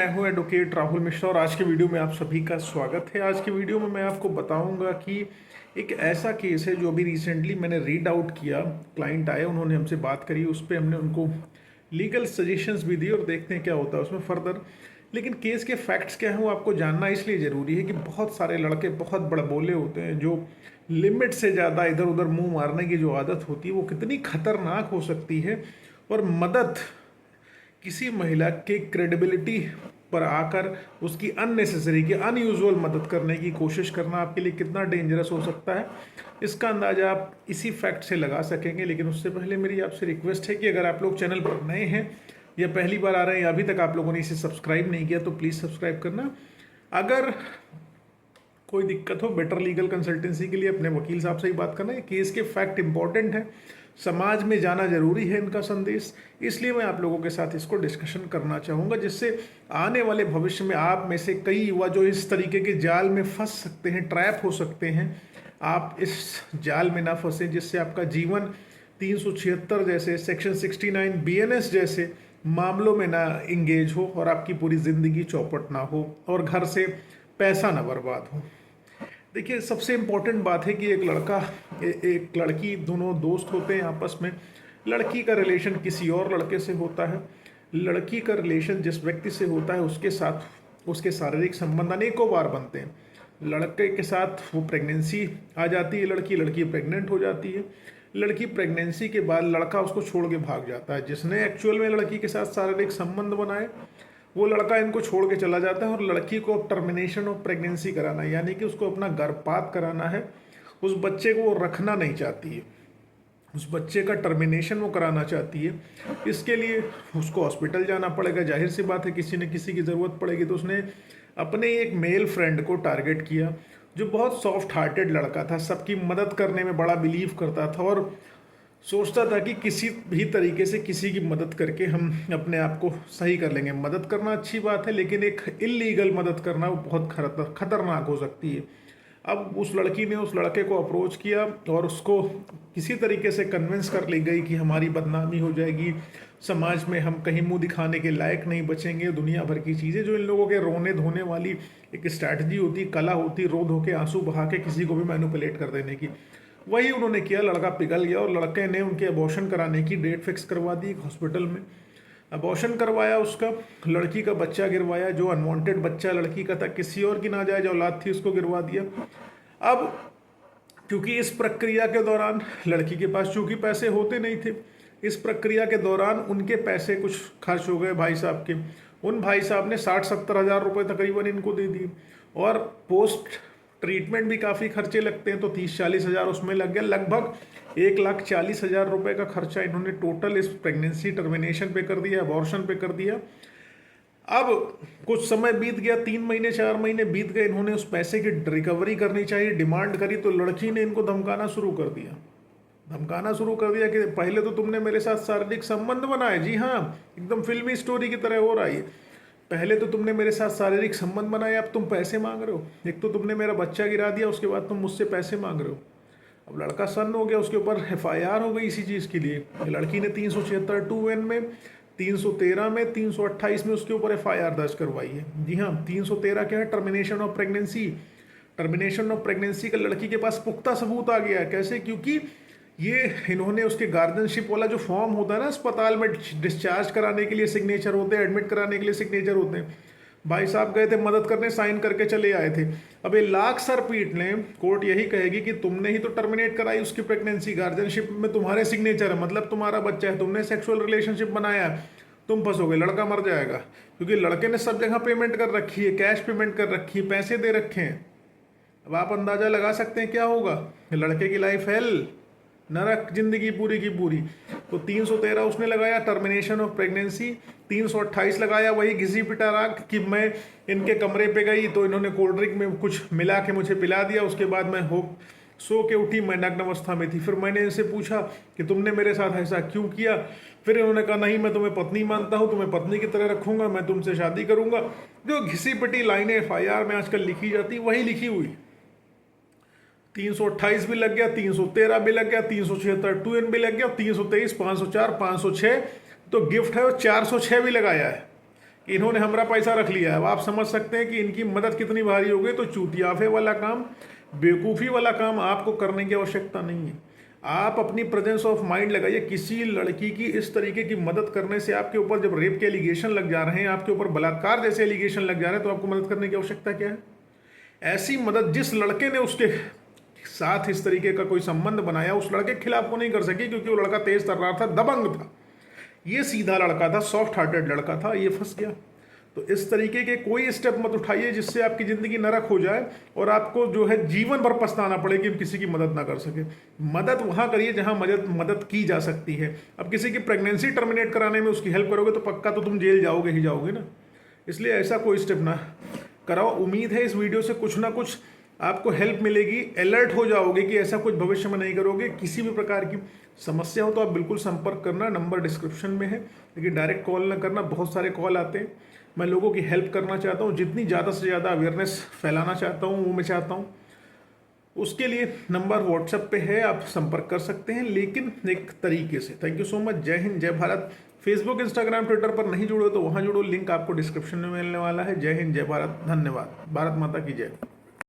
मैं हूं एडवोकेट राहुल मिश्रा और आज के वीडियो में आप सभी का स्वागत है। आज के वीडियो में मैं आपको बताऊंगा कि एक ऐसा केस है जो अभी रिसेंटली मैंने रीड आउट किया। क्लाइंट आए, उन्होंने हमसे बात करी, उस पर हमने उनको लीगल सजेशंस भी दिए और देखते हैं क्या होता है उसमें फर्दर। लेकिन केस के फैक्ट्स क्या हैं वो आपको जानना इसलिए ज़रूरी है कि बहुत सारे लड़के बहुत बड़बोले होते हैं जो लिमिट से ज़्यादा इधर उधर मुंह मारने की जो आदत होती है वो कितनी खतरनाक हो सकती है। और मदद किसी महिला के क्रेडिबिलिटी पर आकर उसकी अननेसेसरी की अनयूजुअल मदद करने की कोशिश करना आपके लिए कितना डेंजरस हो सकता है, इसका अंदाज़ा आप इसी फैक्ट से लगा सकेंगे। लेकिन उससे पहले मेरी आपसे रिक्वेस्ट है कि अगर आप लोग चैनल पर नए हैं या पहली बार आ रहे हैं या अभी तक आप लोगों ने इसे सब्सक्राइब नहीं किया तो प्लीज़ सब्सक्राइब करना। अगर कोई दिक्कत हो बेटर लीगल कंसल्टेंसी के लिए अपने वकील साहब से ही बात करना है। केस के फैक्ट इंपॉर्टेंट है, समाज में जाना जरूरी है इनका संदेश, इसलिए मैं आप लोगों के साथ इसको डिस्कशन करना चाहूँगा जिससे आने वाले भविष्य में आप में से कई युवा जो इस तरीके के जाल में फंस सकते हैं, ट्रैप हो सकते हैं, आप इस जाल में ना फंसे जिससे आपका जीवन 376 जैसे सेक्शन 69 BNS जैसे मामलों में ना इंगेज हो और आपकी पूरी ज़िंदगी चौपट ना हो और घर से पैसा ना बर्बाद हो। देखिए, सबसे इम्पोर्टेंट बात है कि एक लड़का एक लड़की, दोनों दोस्त होते हैं आपस में। लड़की का रिलेशन किसी और लड़के से होता है, लड़की का रिलेशन जिस व्यक्ति से होता है उसके साथ उसके शारीरिक संबंध अनेकों बार बनते हैं। लड़के के साथ वो प्रेगनेंसी आ जाती है, लड़की प्रेग्नेंट हो जाती है। लड़की प्रेगनेंसी के बाद लड़का उसको छोड़ के भाग जाता है। जिसने एक्चुअल में लड़की के साथ शारीरिक संबंध बनाए वो लड़का इनको छोड़ के चला जाता है और लड़की को टर्मिनेशन ऑफ प्रेगनेंसी कराना है, यानी कि उसको अपना गर्भपात कराना है। उस बच्चे को वो रखना नहीं चाहती है, उस बच्चे का टर्मिनेशन वो कराना चाहती है। इसके लिए उसको हॉस्पिटल जाना पड़ेगा, जाहिर सी बात है किसी न किसी की ज़रूरत पड़ेगी। तो उसने अपने एक मेल फ्रेंड को टारगेट किया जो बहुत सॉफ्ट हार्टेड लड़का था, सबकी मदद करने में बड़ा बिलीव करता था और सोचता था कि किसी भी तरीके से किसी की मदद करके हम अपने आप को सही कर लेंगे। मदद करना अच्छी बात है, लेकिन एक इल्लीगल मदद करना वो बहुत खतरनाक हो सकती है। अब उस लड़की ने उस लड़के को अप्रोच किया और उसको किसी तरीके से कन्विंस कर ली गई कि हमारी बदनामी हो जाएगी, समाज में हम कहीं मुंह दिखाने के लायक नहीं बचेंगे। दुनिया भर की चीज़ें जो इन लोगों के रोने धोने वाली एक स्ट्रैटेजी होती, कला होती, रो धो के आंसू बहा के किसी को भी मैनिपुलेट कर देने की, वही उन्होंने किया। लड़का पिघल गया और लड़के ने उनके अबॉर्शन कराने की डेट फिक्स करवा दी हॉस्पिटल में। अबॉर्शन करवाया, उसका लड़की का बच्चा गिरवाया, जो अनवांटेड बच्चा लड़की का था, किसी और की नाजायज औलाद थी, उसको गिरवा दिया। अब क्योंकि इस प्रक्रिया के दौरान लड़की के पास चूंकि पैसे होते नहीं थे, इस प्रक्रिया के दौरान उनके पैसे कुछ खर्च हो गए भाई साहब के। उन भाई साहब ने 60-70 हज़ार रुपये तकरीबन इनको दे दिए और पोस्ट ट्रीटमेंट भी काफ़ी खर्चे लगते हैं, तो 30-40 हज़ार उसमें लग गया। लगभग 1,40,000 रुपये का खर्चा इन्होंने टोटल इस प्रेगनेंसी टर्मिनेशन पे कर दिया, अबॉर्शन पे कर दिया। अब कुछ समय बीत गया, 3 महीने 4 महीने बीत गए, इन्होंने उस पैसे की रिकवरी करनी चाहिए, डिमांड करी, तो लड़की ने इनको धमकाना शुरू कर दिया। कि पहले तो तुमने मेरे साथ शारीरिक संबंध बनाए। जी हाँ, एकदम फिल्मी स्टोरी की तरह हो रहा है। पहले तो तुमने मेरे साथ शारीरिक संबंध बनाए, अब तुम पैसे मांग रहे हो। एक तो तुमने मेरा बच्चा गिरा दिया, उसके बाद तुम मुझसे पैसे मांग रहे हो। अब लड़का सन्न हो गया, उसके ऊपर FIR हो गई इसी चीज़ के लिए। लड़की ने 376 2N में, 313 में, 328 में उसके ऊपर FIR दर्ज करवाई है। जी हाँ, 313 क्या है? Termination of pregnancy. Termination of pregnancy का लड़की के पास पुख्ता सबूत आ गया है। कैसे? क्योंकि ये इन्होंने उसके गार्जियनशिप वाला जो फॉर्म होता है ना, अस्पताल में डिस्चार्ज कराने के लिए सिग्नेचर होते हैं, एडमिट कराने के लिए सिग्नेचर होते हैं, भाई साहब गए थे मदद करने, साइन करके चले आए थे। अब ये लाख सर पीट लें, कोर्ट यही कहेगी कि तुमने ही तो टर्मिनेट कराई उसकी प्रेगनेंसी, गार्जियनशिप में तुम्हारे सिग्नेचर है, मतलब तुम्हारा बच्चा है, तुमने सेक्सुअल रिलेशनशिप बनाया, तुम फंसोगे, लड़का मर जाएगा। क्योंकि लड़के ने सब जगह पेमेंट कर रखी है, कैश पेमेंट कर रखी है, पैसे दे रखे हैं। अब आप अंदाजा लगा सकते हैं क्या होगा। लड़के की लाइफ हेल, नरक जिंदगी पूरी की पूरी। तो 313 उसने लगाया, टर्मिनेशन ऑफ प्रेगनेंसी। 328 लगाया, वही घिसी पिटा राग कि मैं इनके कमरे पे गई तो इन्होंने कोल्ड ड्रिंक में कुछ मिला के मुझे पिला दिया, उसके बाद मैं सो के उठी, मैं नग्न अवस्था में थी। फिर मैंने इनसे पूछा कि तुमने मेरे साथ ऐसा क्यों किया। फिर इन्होंने कहा नहीं, मैं तुम्हें पत्नी मानता हूँ, तुम्हें पत्नी की तरह रखूंगा, मैं तुमसे शादी करूंगा। जो घिसी पिटी लाइनें FIR में आजकल लिखी जाती वही लिखी हुई। 328 भी लग गया, 313 भी लग गया, 376 2N भी लग गया, 323, 504, 506 तो गिफ्ट है, और 406 भी लगाया है कि इन्होंने हमारा पैसा रख लिया है। अब आप समझ सकते हैं कि इनकी मदद कितनी भारी हो गई। तो चूतियाफे वाला काम, बेवकूफ़ी वाला काम आपको करने की आवश्यकता नहीं है। आप अपनी प्रेजेंस ऑफ माइंड लगाइए। किसी लड़की की इस तरीके की मदद करने से आपके ऊपर जब रेप के एलिगेशन लग जा रहे हैं, आपके ऊपर बलात्कार जैसे एलिगेशन लग जा रहे हैं, तो आपको मदद करने की आवश्यकता क्या है? ऐसी मदद जिस लड़के ने उसके साथ इस तरीके का कोई संबंध बनाया, उस लड़के के खिलाफ वो नहीं कर सकी, क्योंकि वो लड़का तेज तर्रार था, दबंग था। ये सीधा लड़का था, सॉफ्ट हार्टेड लड़का था, ये फंस गया। तो इस तरीके के कोई स्टेप मत उठाइए जिससे आपकी ज़िंदगी नरक हो जाए और आपको जो है जीवन भर पछताना पड़े कि हम किसी की मदद ना कर सके। मदद वहाँ करिए जहाँ मदद की जा सकती है। अब किसी की प्रेगनेंसी टर्मिनेट कराने में उसकी हेल्प करोगे तो पक्का तो तुम जेल जाओगे ही जाओगे ना। इसलिए ऐसा कोई स्टेप ना कराओ। उम्मीद है इस वीडियो से कुछ ना कुछ आपको हेल्प मिलेगी, अलर्ट हो जाओगे कि ऐसा कुछ भविष्य में नहीं करोगे। किसी भी प्रकार की समस्या हो तो आप बिल्कुल संपर्क करना, नंबर डिस्क्रिप्शन में है, लेकिन डायरेक्ट कॉल ना करना। बहुत सारे कॉल आते हैं। मैं लोगों की हेल्प करना चाहता हूँ, जितनी ज़्यादा से ज़्यादा अवेयरनेस फैलाना चाहता हूँ वो मैं चाहता हूँ। उसके लिए नंबर व्हाट्सएप पे है, आप संपर्क कर सकते हैं, लेकिन एक तरीके से। Thank you so much. जय हिंद, जय भारत। फेसबुक, इंस्टाग्राम, ट्विटर पर नहीं जुड़ो तो वहाँ जुड़ो, लिंक आपको डिस्क्रिप्शन में मिलने वाला है। जय हिंद, जय भारत, धन्यवाद। भारत माता की जय।